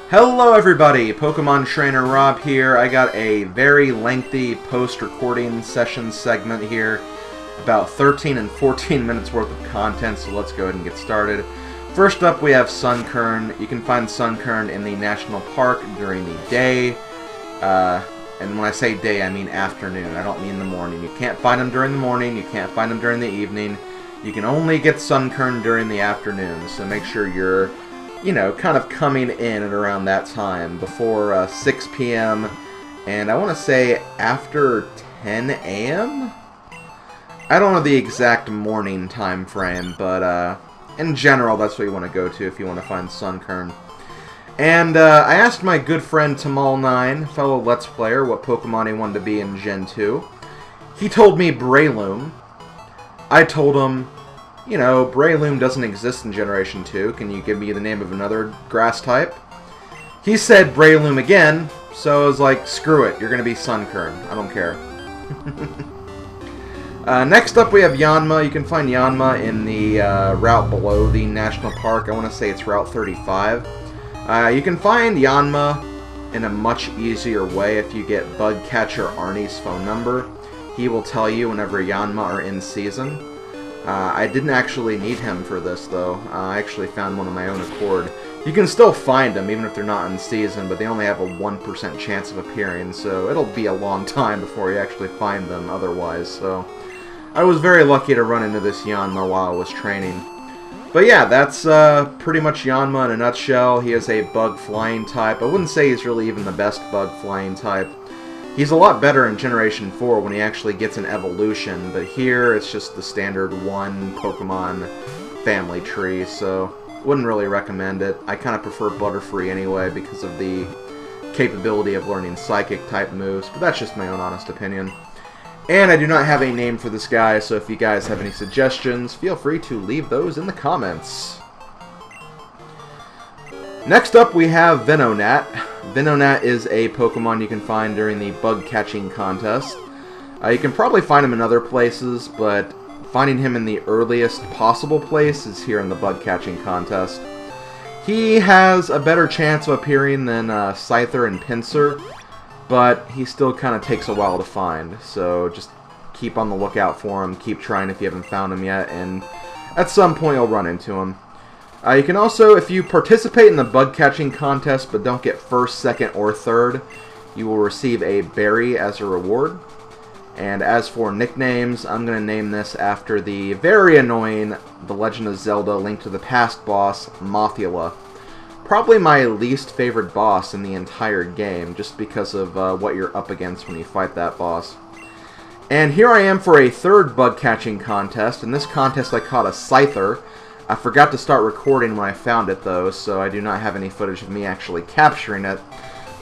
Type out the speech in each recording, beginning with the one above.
Hello everybody, Pokemon Trainer Rob here. I got a very lengthy post-recording session segment here. About 13 and 14 minutes worth of content, so let's go ahead and get started. First up we have Sunkern. You can find Sunkern in the National Park during the day. And when I say day, I mean afternoon. I don't mean the morning. You can't find them during the morning, you can't find them during the evening. You can only get Sunkern during the afternoon, so make sure you're kind of coming in at around that time, before 6 p.m. and I want to say after 10 a.m.? I don't know the exact morning time frame, but in general, that's what you want to go to if you want to find Sunkern. And I asked my good friend Thomal9, fellow Let's Player, what Pokemon he wanted to be in Gen 2. He told me Breloom. I told him, Breloom doesn't exist in Generation 2. Can you give me the name of another grass type? He said Breloom again, so I was like, screw it, you're going to be Sunkern. I don't care. Next up we have Yanma. You can find Yanma in the route below the National Park. I want to say it's Route 35. You can find Yanma in a much easier way if you get Bugcatcher Arnie's phone number. He will tell you whenever Yanma are in season. I didn't actually need him for this, though. I actually found one on my own accord. You can still find them, even if they're not in season, but they only have a 1% chance of appearing, so it'll be a long time before you actually find them otherwise, so... I was very lucky to run into this Yanma while I was training. But yeah, that's pretty much Yanma in a nutshell. He is a bug flying type. I wouldn't say he's really even the best bug flying type. He's a lot better in Generation 4 when he actually gets an evolution, but here it's just the standard one Pokemon family tree, so wouldn't really recommend it. I kind of prefer Butterfree anyway because of the capability of learning Psychic type moves, but that's just my own honest opinion. And I do not have a name for this guy, so if you guys have any suggestions, feel free to leave those in the comments. Next up we have Venonat. Venonat is a Pokemon you can find during the bug catching contest. You can probably find him in other places, but finding him in the earliest possible place is here in the bug catching contest. He has a better chance of appearing than Scyther and Pinsir, but he still kind of takes a while to find, so just keep on the lookout for him, keep trying if you haven't found him yet, and at some point you'll run into him. You can also, if you participate in the bug catching contest but don't get first, second, or third, you will receive a berry as a reward. And as for nicknames, I'm going to name this after the very annoying The Legend of Zelda Link to the Past boss, Mothula. Probably my least favorite boss in the entire game, just because of what you're up against when you fight that boss. And here I am for a third bug catching contest. In this contest I caught a Scyther. I forgot to start recording when I found it though, so I do not have any footage of me actually capturing it.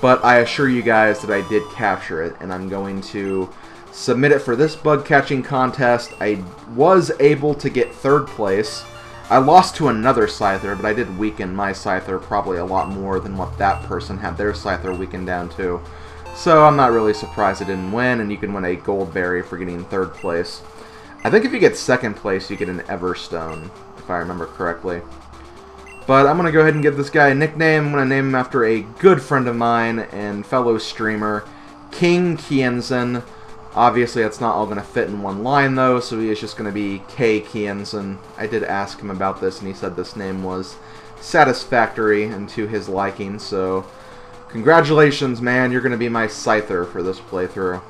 But I assure you guys that I did capture it, and I'm going to submit it for this bug catching contest. I was able to get third place. I lost to another Scyther, but I did weaken my Scyther probably a lot more than what that person had their Scyther weakened down to. So I'm not really surprised I didn't win, and you can win a gold berry for getting third place. I think if you get second place, you get an Everstone, if I remember correctly. But I'm going to go ahead and give this guy a nickname. I'm going to name him after a good friend of mine and fellow streamer, KingKienzan. Obviously, that's not all going to fit in one line, though, so he is just going to be KingKienzan. I did ask him about this, and he said this name was satisfactory and to his liking, so congratulations, man. You're going to be my Scyther for this playthrough.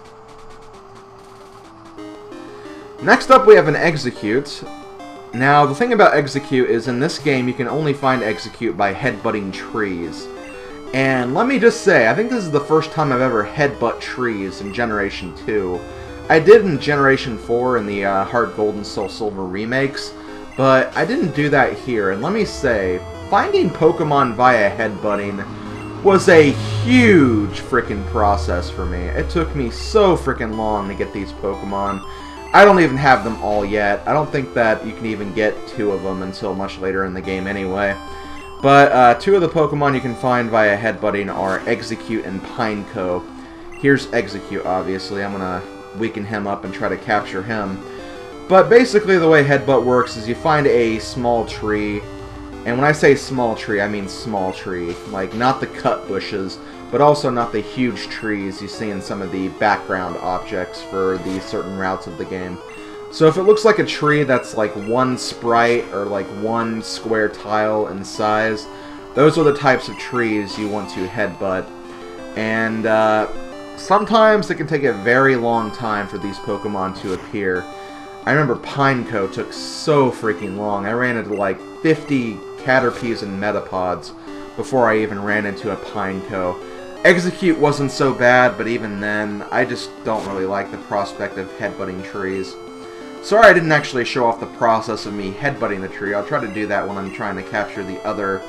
Next up, we have an Exeggecute. Now, the thing about Exeggecute is in this game, you can only find Exeggecute by headbutting trees. And let me just say, I think this is the first time I've ever headbutt trees in Generation 2. I did in Generation 4 in the Heart Gold and Soul Silver remakes, but I didn't do that here. And let me say, finding Pokemon via headbutting was a huge frickin' process for me. It took me so frickin' long to get these Pokemon. I don't even have them all yet. I don't think that you can even get 2 of them until much later in the game anyway. But 2 of the Pokemon you can find via headbutting are Exeggecute and Pineco. Here's Exeggecute, obviously. I'm going to weaken him up and try to capture him. But basically the way Headbutt works is you find a small tree, And when I say small tree, I mean small tree. Like, not the cut bushes, but also not the huge trees you see in some of the background objects for the certain routes of the game. So if it looks like a tree that's like one sprite or like one square tile in size, those are the types of trees you want to headbutt. And sometimes it can take a very long time for these Pokemon to appear. I remember Pineco took so freaking long. I ran into like 50 Caterpies and Metapods before I even ran into a Pineco. Exeggecute wasn't so bad, but even then, I just don't really like the prospect of headbutting trees. Sorry I didn't actually show off the process of me headbutting the tree. I'll try to do that when I'm trying to capture the other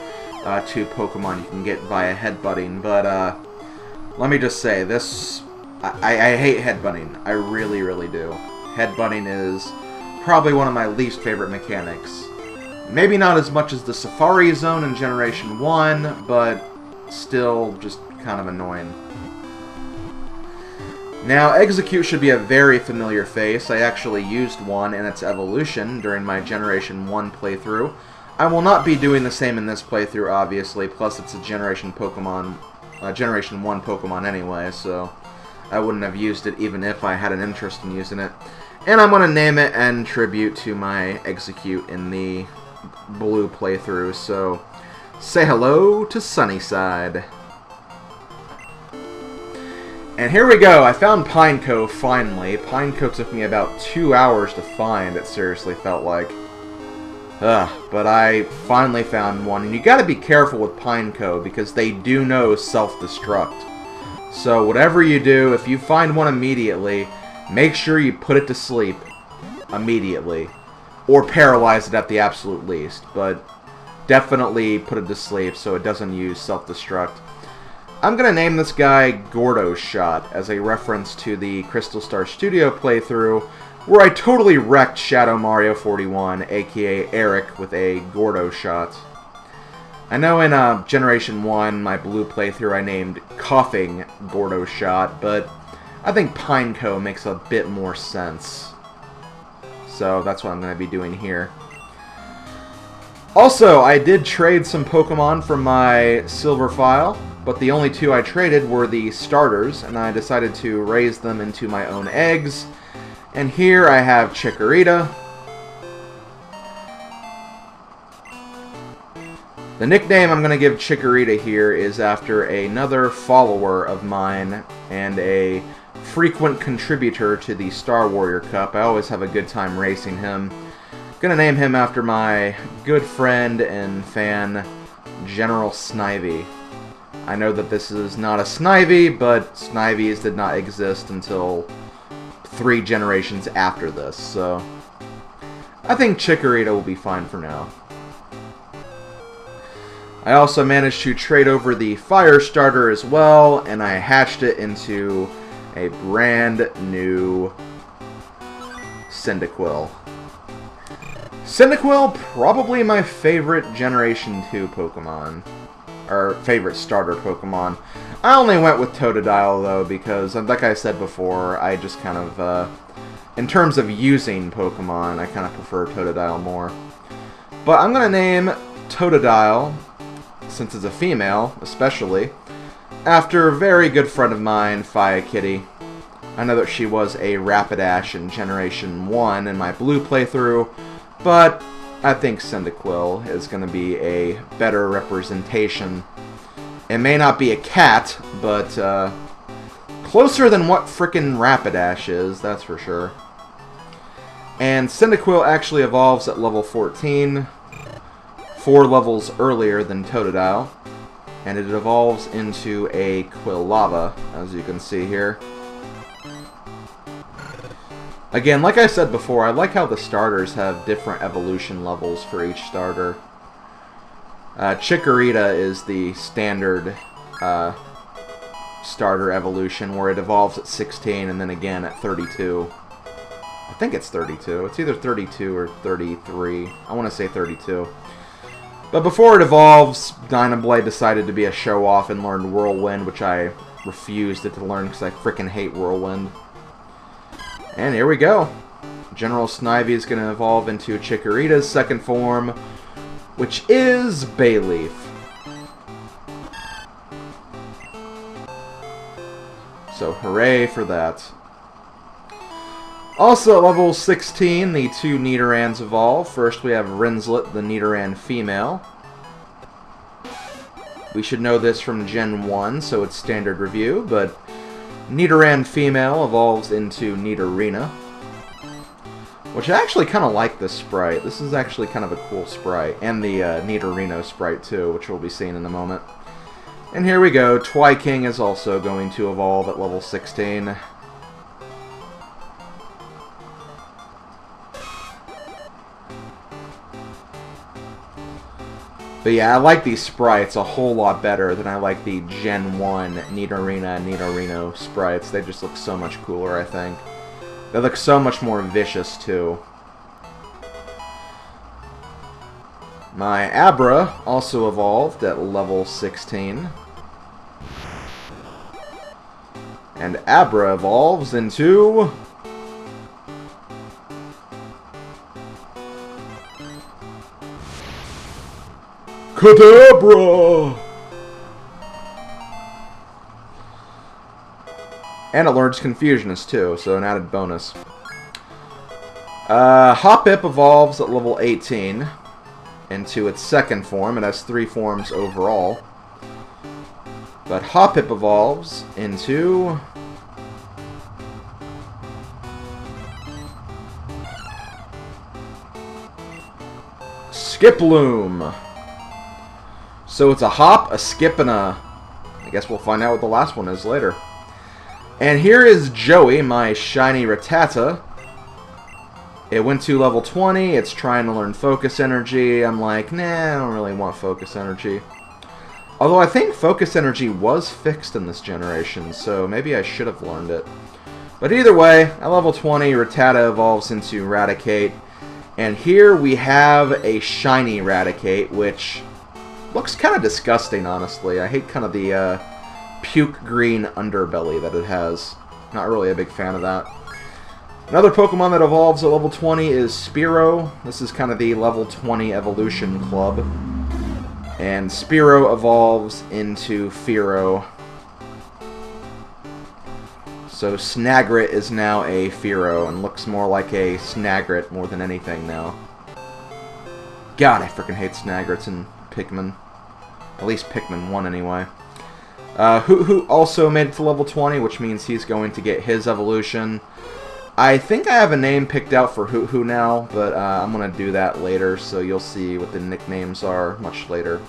two Pokemon you can get via headbutting. But let me just say, this... I hate headbutting. I really, really do. Headbutting is probably one of my least favorite mechanics. Maybe not as much as the Safari Zone in Generation 1, but still just kind of annoying. Now, Exeggecute should be a very familiar face. I actually used one in its evolution during my Generation 1 playthrough. I will not be doing the same in this playthrough, obviously, plus it's a Generation 1 Pokemon anyway, so I wouldn't have used it even if I had an interest in using it. And I'm going to name it in tribute to my Exeggecute in the blue playthrough, so say hello to Sunnycide. And here we go, I found Pineco finally. Pineco took me about 2 hours to find, it seriously felt like. But I finally found one, and you gotta be careful with Pineco because they do know self-destruct. So whatever you do, if you find one immediately, make sure you put it to sleep immediately. Or paralyze it at the absolute least, but definitely put it to sleep so it doesn't use self-destruct. I'm going to name this guy Gordo Shot as a reference to the Crystal Star Studio playthrough where I totally wrecked Shadow Mario 41, aka Eric, with a Gordo Shot. I know in Generation 1, my blue playthrough, I named Coughing Gordo Shot, but I think Pineco makes a bit more sense. So that's what I'm going to be doing here. Also, I did trade some Pokemon from my silver file, but the only two I traded were the starters, and I decided to raise them into my own eggs. And here I have Chikorita. The nickname I'm going to give Chikorita here is after another follower of mine and a frequent contributor to the Star Warrior Cup. I always have a good time racing him. Gonna name him after my good friend and fan, General Snivy. I know that this is not a Snivy, but Snivies did not exist until 3 generations after this, so I think Chikorita will be fine for now. I also managed to trade over the Fire Starter as well, and I hatched it into a brand new Cyndaquil. Cyndaquil, probably my favorite Generation 2 Pokemon. Or favorite starter Pokemon. I only went with Totodile though, because, like I said before, I just kind of, in terms of using Pokemon, I kind of prefer Totodile more. But I'm going to name Totodile, since it's a female, especially, after a very good friend of mine, FiyahKitteh. I know that she was a Rapidash in Generation 1 in my blue playthrough, but I think Cyndaquil is going to be a better representation. It may not be a cat, but closer than what frickin' Rapidash is, that's for sure. And Cyndaquil actually evolves at level 14, 4 levels earlier than Totodile, and it evolves into a Quilava, as you can see here. Again, like I said before, I like how the starters have different evolution levels for each starter. Chikorita is the standard starter evolution, where it evolves at 16 and then again at 32. I think it's 32. It's either 32 or 33. I want to say 32. But before it evolves, Dynablade decided to be a show-off and learned Whirlwind, which I refused it to learn because I frickin' hate Whirlwind. And here we go. General Snivy is going to evolve into Chikorita's second form, which is Bayleef. So hooray for that. Also at level 16, the two Nidorans evolve. First we have Rinslet, the Nidoran female. We should know this from Gen 1, so it's standard review, but Nidoran female evolves into Nidorina. Which I actually kind of like this sprite. This is actually kind of a cool sprite. And the Nidorino sprite too, which we'll be seeing in a moment. And here we go, TheTwiKing is also going to evolve at level 16. But yeah, I like these sprites a whole lot better than I like the Gen 1 Nidorina and Nidorino sprites. They just look so much cooler, I think. They look so much more vicious, too. My Abra also evolved at level 16. And Abra evolves into... Kababra! And it learns Confusionist too, so an added bonus. Hoppip evolves at level 18 into its second form. It has 3 forms overall. But Hoppip evolves into... Skiploom! So it's a hop, a skip, and a... I guess we'll find out what the last one is later. And here is Joey, my shiny Rattata. It went to level 20. It's trying to learn Focus Energy. I'm like, nah, I don't really want Focus Energy. Although I think Focus Energy was fixed in this generation, so maybe I should have learned it. But either way, at level 20, Rattata evolves into Raticate. And here we have a shiny Raticate, which looks kind of disgusting, honestly. I hate kind of the puke green underbelly that it has. Not really a big fan of that. Another Pokemon that evolves at level 20 is Spearow. This is kind of the level 20 evolution club. And Spearow evolves into Fearow. So Snagret is now a Fearow and looks more like a Snagret more than anything now. God, I freaking hate Snagrets and Pikmin. At least Pikmin 1 anyway. Hoot also made it to level 20, which means he's going to get his evolution. I think I have a name picked out for Hoot now, but I'm going to do that later, so you'll see what the nicknames are much later.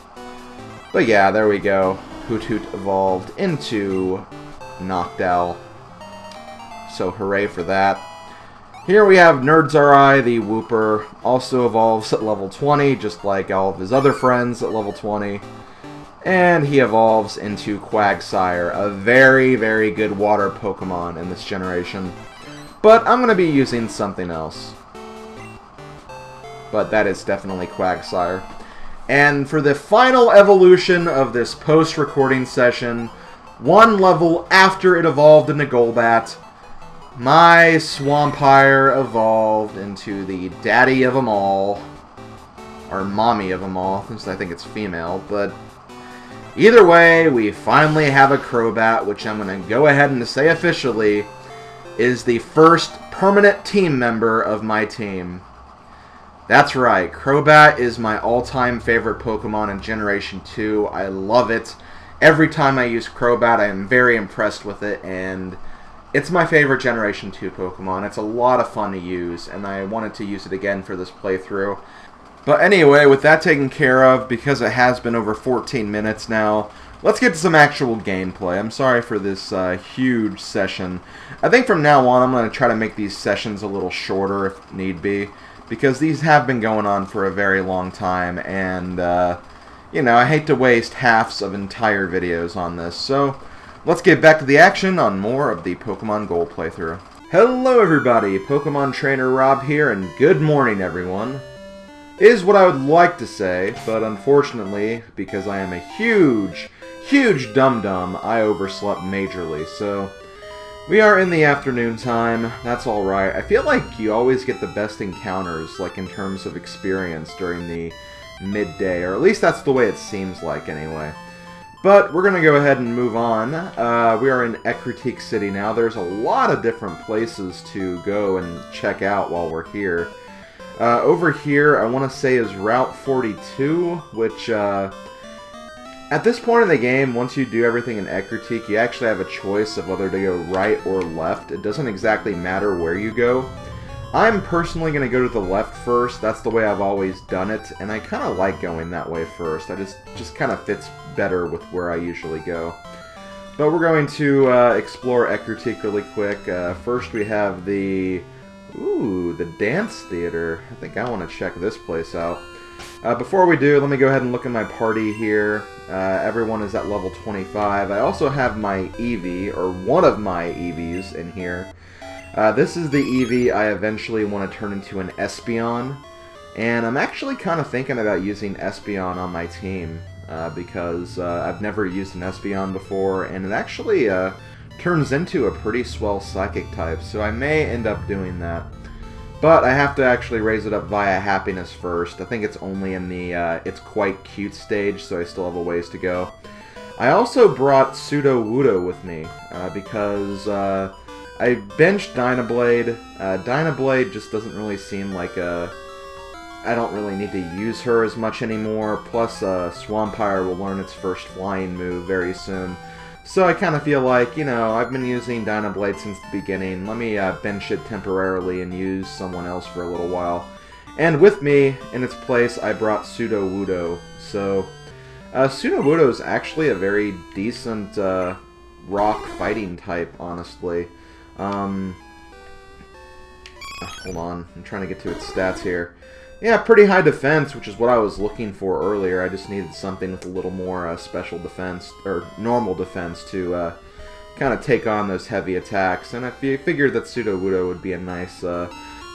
But yeah, there we go. Hoot evolved into Noctowl. So hooray for that. Here we have Nerdzri, the Wooper, also evolves at level 20, just like all of his other friends at level 20. And he evolves into Quagsire, a very, very good water Pokemon in this generation. But I'm going to be using something else. But that is definitely Quagsire. And for the final evolution of this post-recording session, one level after it evolved into Golbat, my Swampire evolved into the daddy of them all. Or mommy of them all, since I think it's female, but... either way, we finally have a CROBAT, which I'm going to go ahead and say officially is the first permanent team member of my team. That's right, CROBAT is my all-time favorite Pokemon in Generation 2. I love it. Every time I use CROBAT, I am very impressed with it, and it's my favorite Generation 2 Pokemon. It's a lot of fun to use, and I wanted to use it again for this playthrough. But anyway, with that taken care of, because it has been over 14 minutes now, let's get to some actual gameplay. I'm sorry for this huge session. I think from now on I'm going to try to make these sessions a little shorter if need be, because these have been going on for a very long time, and, you know, I hate to waste halves of entire videos on this. So, let's get back to the action on more of the Pokemon Gold playthrough. Hello everybody, Pokemon Trainer Rob here, and good morning everyone. Is what I would like to say, but unfortunately, because I am a huge dum-dum, I overslept majorly, so we are in the afternoon time. That's alright. I feel like you always get the best encounters, like in terms of experience, during the midday, or at least that's the way it seems like anyway. But we're going to go ahead and move on. We are in Exeggecute City now. There's a lot of different places to go and check out while we're here. Over here, I want to say is Route 42, which at this point in the game, once you do everything in Exeggecute, you actually have a choice of whether to go right or left. It doesn't exactly matter where you go. I'm personally going to go to the left first. That's the way I've always done it, and I kind of like going that way first. I just kind of fits better with where I usually go. But we're going to explore Exeggecute really quick. First we have the dance theater. I think I want to check this place out. Before we do, let me go ahead and look at my party here. Everyone is at level 25. I also have my Eevee, or one of my Eevees, in here. This is the Eevee I eventually want to turn into an Espeon, and I'm actually kind of thinking about using Espeon on my team, because I've never used an Espeon before, and it actually turns into a pretty swell Psychic type, so I may end up doing that. But I have to actually raise it up via Happiness first. I think it's only in the It's Quite Cute stage, so I still have a ways to go. I also brought Sudowoodo with me, because I benched Dynablade. Dynablade just doesn't really seem like I don't really need to use her as much anymore, plus Swampire will learn its first flying move very soon. So I kind of feel like, you know, I've been using Dynablade since the beginning. Let me bench it temporarily and use someone else for a little while. And with me, in its place, I brought Sudowoodo. So, Sudowoodo is actually a very decent rock fighting type, honestly. Hold on, I'm trying to get to its stats here. Yeah, pretty high defense, which is what I was looking for earlier. I just needed something with a little more special defense, or normal defense, to kind of take on those heavy attacks. And I figured that Sudowoodo would be a nice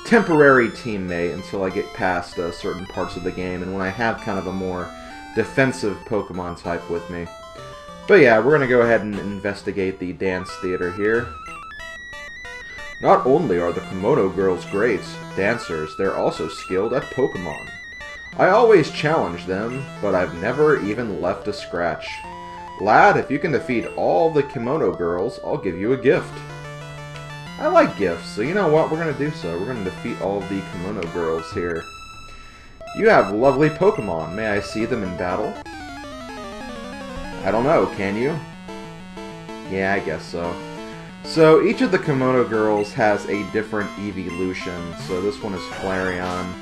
temporary teammate until I get past certain parts of the game, and when I have kind of a more defensive Pokemon type with me. But yeah, we're going to go ahead and investigate the dance theater here. Not only are the Kimono girls great dancers, they're also skilled at Pokemon. I always challenge them, but I've never even left a scratch. Lad, if you can defeat all the Kimono girls, I'll give you a gift. I like gifts, so you know what? We're going to do so. We're going to defeat all of the Kimono girls here. You have lovely Pokemon. May I see them in battle? I don't know, can you? Yeah, I guess so. So, each of the Kimono girls has a different evolution. So, this one is Flareon.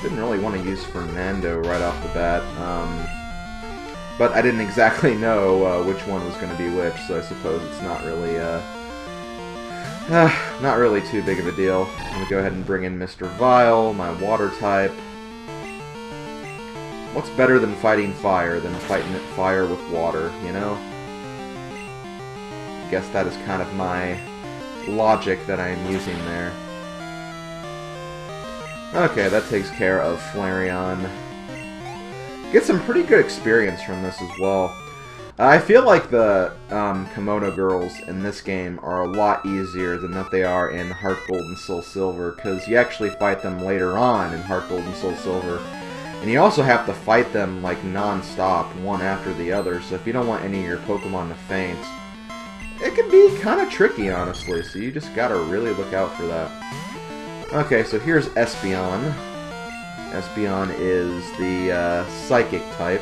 Didn't really want to use Fernando right off the bat. But I didn't exactly know which one was going to be which, so I suppose it's not really too big of a deal. I'm going to go ahead and bring in Mr. Vile, my water type. What's better than fighting fire than fighting fire with water, you know? I guess that is kind of my logic that I am using there. Okay, that takes care of Flareon. Get some pretty good experience from this as well. I feel like the Kimono girls in this game are a lot easier than what they are in Heart Gold and Soul Silver, because you actually fight them later on in Heart Gold and Soul Silver. And you also have to fight them like non-stop, one after the other, so if you don't want any of your Pokemon to faint, it can be kind of tricky, honestly, so you just gotta really look out for that. Okay, so here's Espeon. Espeon is the Psychic type.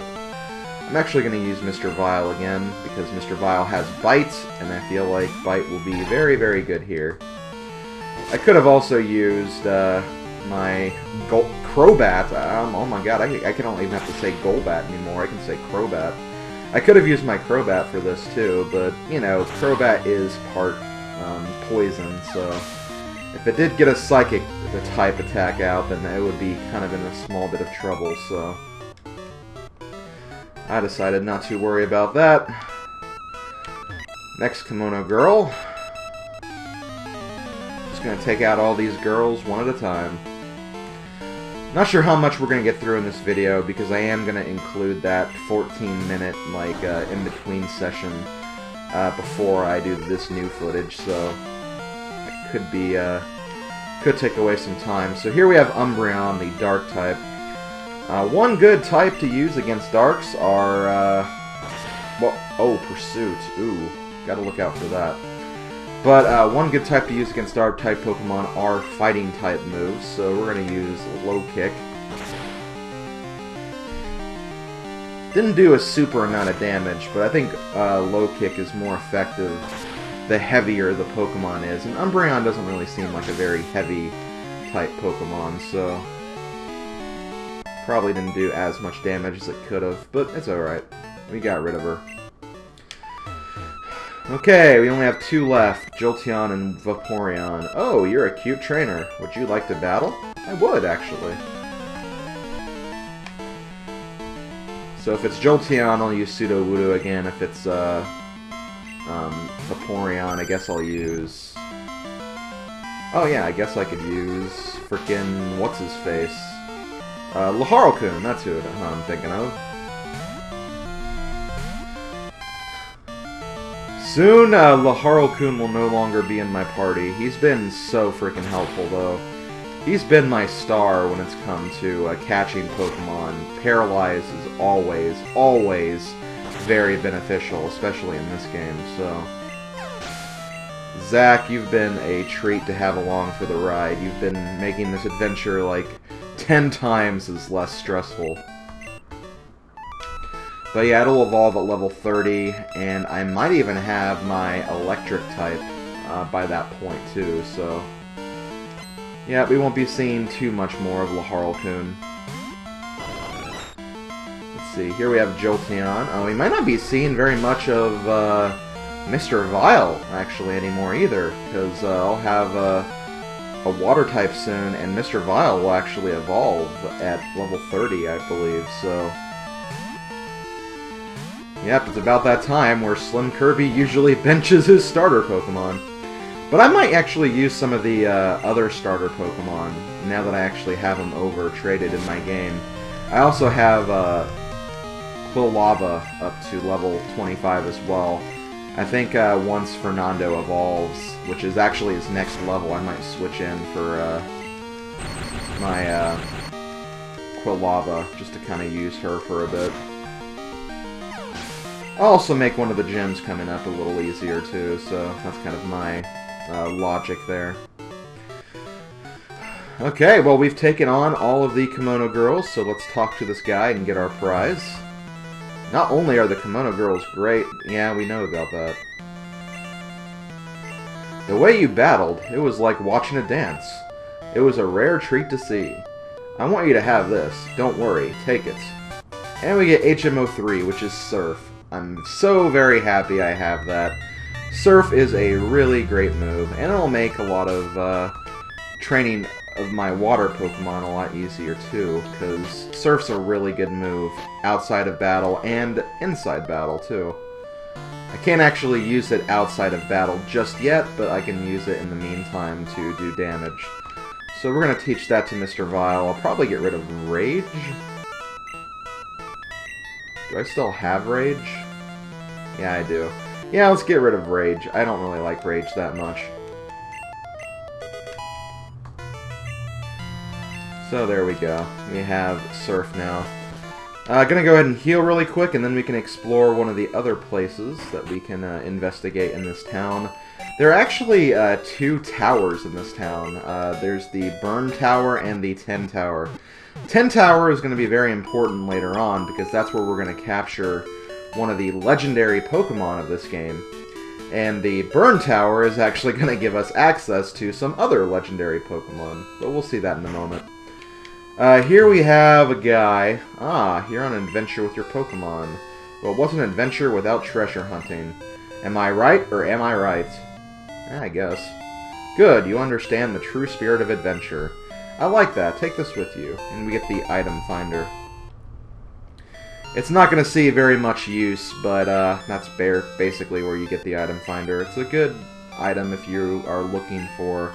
I'm actually going to use Mr. Vile again, because Mr. Vile has Bite, and I feel like Bite will be very, very good here. I could have also used my CROBAT. Oh my god, I don't even have to say Golbat anymore, I can say CROBAT. I could have used my CROBAT for this too, but, you know, CROBAT is part poison, so if it did get a Psychic type attack out, then it would be kind of in a small bit of trouble, so I decided not to worry about that. Next Kimono girl. Just gonna take out all these girls one at a time. Not sure how much we're gonna get through in this video, because I am gonna include that 14-minute, like, in-between session before I do this new footage, so it could take away some time. So here we have Umbreon, the Dark type. One good type to use against Darks are, well, oh, Pursuit. Ooh, gotta look out for that. But one good type to use against Dark-type Pokemon are Fighting-type moves, so we're gonna use Low Kick. Didn't do a super amount of damage, but I think Low Kick is more effective the heavier the Pokemon is, and Umbreon doesn't really seem like a very heavy-type Pokemon, so probably didn't do as much damage as it could have, but it's alright. We got rid of her. Okay, we only have 2 left, Jolteon and Vaporeon. Oh, you're a cute trainer. Would you like to battle? I would, actually. So if it's Jolteon, I'll use Sudowoodo again. If it's Vaporeon, I guess I'll use... Oh yeah, I guess I could use frickin' what's-his-face? Laharl-kun, that's who I'm thinking of. Soon, Laharl-kun will no longer be in my party. He's been so freaking helpful, though. He's been my star when it's come to catching Pokemon. Paralyze is always, always very beneficial, especially in this game, so... Zach, you've been a treat to have along for the ride. You've been making this adventure, like, 10 times as less stressful. But yeah, it'll evolve at level 30, and I might even have my electric type by that point too, so... Yeah, we won't be seeing too much more of Laharl-kun. Let's see, here we have Jolteon. Oh, we might not be seeing very much of Mr. Vile, actually, anymore either, because I'll have a water type soon, and Mr. Vile will actually evolve at level 30, I believe, so... Yep, it's about that time where Slim Kirby usually benches his starter Pokemon. But I might actually use some of the other starter Pokemon, now that I actually have them over-traded in my game. I also have Quilava up to level 25 as well. I think once Fernando evolves, which is actually his next level, I might switch in for my Quilava, just to kind of use her for a bit. I'll also make one of the gyms coming up a little easier too, so that's kind of my logic there. Okay, well we've taken on all of the Kimono Girls, so let's talk to this guy and get our prize. Not only are the Kimono Girls great, yeah, we know about that. The way you battled, it was like watching a dance. It was a rare treat to see. I want you to have this. Don't worry, take it. And we get HMO3, which is Surf. I'm so very happy I have that. Surf is a really great move, and it'll make a lot of training of my water Pokemon a lot easier too, because Surf's a really good move outside of battle and inside battle too. I can't actually use it outside of battle just yet, but I can use it in the meantime to do damage. So we're going to teach that to Mr. Vile. I'll probably get rid of Rage. Do I still have Rage? Yeah, I do. Yeah, let's get rid of Rage. I don't really like Rage that much. So there we go. We have Surf now. Gonna go ahead and heal really quick, and then we can explore one of the other places that we can investigate in this town. There are actually 2 towers in this town. There's the Burn Tower and the 10 Tower. 10 Tower is going to be very important later on, because that's where we're going to capture one of the legendary Pokemon of this game. And the Burn Tower is actually going to give us access to some other legendary Pokemon, but we'll see that in a moment. Here we have a guy. Ah, you're on an adventure with your Pokemon. Well, what's an adventure without treasure hunting? Am I right, or am I right? I guess. Good, you understand the true spirit of adventure. I like that. Take this with you. And we get the item finder. It's not going to see very much use, but that's basically where you get the item finder. It's a good item if you are looking for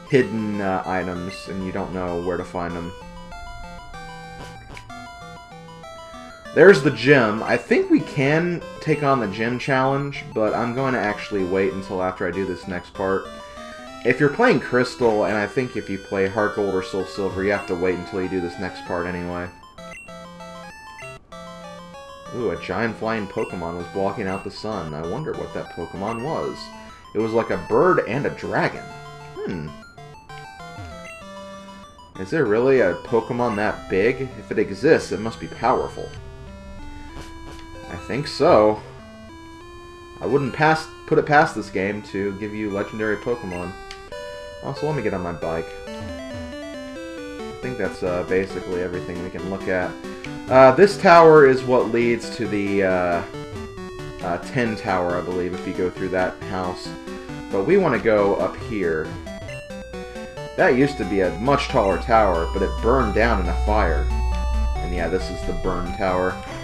hidden items and you don't know where to find them. There's the gym. I think we can take on the gym challenge, but I'm going to actually wait until after I do this next part. If you're playing Crystal, and I think if you play Heart Gold or Soul Silver, you have to wait until you do this next part anyway. Ooh, a giant flying Pokemon was blocking out the sun. I wonder what that Pokemon was. It was like a bird and a dragon. Is there really a Pokemon that big? If it exists, it must be powerful. I think so. I wouldn't put it past this game to give you legendary Pokemon. Also, let me get on my bike. I think that's basically everything we can look at. This tower is what leads to the 10 tower, I believe, if you go through that house. But we want to go up here. That used to be a much taller tower, but it burned down in a fire. And yeah, this is the burn tower.